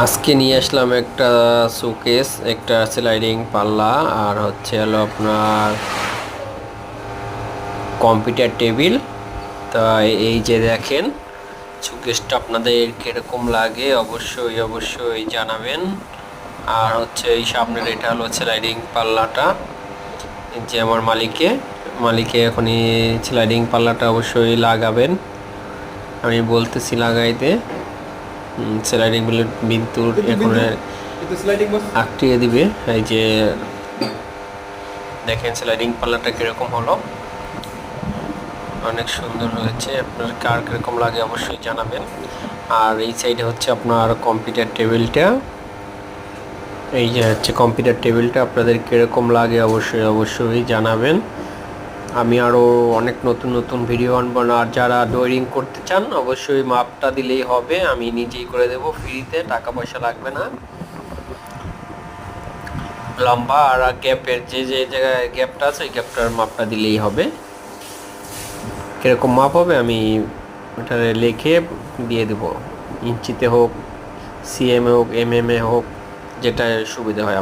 আজকে নিয়ে আসলাম একটা শোকেস, একটা স্লাইডিং পাল্লা, আর হচ্ছে হলো আপনার কম্পিউটার টেবিল। তা এই যে দেখেন শোকেসটা আপনাদের কিরকম লাগে অবশ্যই অবশ্যই জানাবেন। আর হচ্ছে এই সামনের এটা হলো স্লাইডিং পাল্লাটা, যে আমার মালিকে এখনই স্লাইডিং পাল্লাটা অবশ্যই লাগাবেন। আমি বলতেছি লাগাইতে। স্লাইডিং বিদ্যুৎ এখন আটটিয়ে দিবে। এই যে দেখেন স্লাইডিং পাল্লাটা কিরকম হলো, অনেক সুন্দর হয়েছে। আপনার কার কিরকম লাগে অবশ্যই জানাবেন। আর এই সাইডে হচ্ছে আপনার কম্পিউটার টেবিলটা, এই যে হচ্ছে কম্পিউটার টেবিলটা আপনাদের কিরকম লাগে অবশ্যই অবশ্যই জানাবেন। আমি আরও অনেক নতুন নতুন ভিডিও আনবো না। আর যারা ড্রয়িং করতে চান অবশ্যই মাপটা দিলেই হবে, আমি নিজেই করে দেবো ফ্রিতে, টাকা পয়সা লাগবে না। লম্বা আর গ্যাপের যে যে জায়গায় গ্যাপটা আছে ওই গ্যাপটার মাপটা দিলেই হবে। কীরকম মাপ হবে আমি ওটা লিখে দিয়ে দেবো, ইঞ্চিতে হোক, সিএমে হোক, এমএমে হোক, যেটা সুবিধা হয়।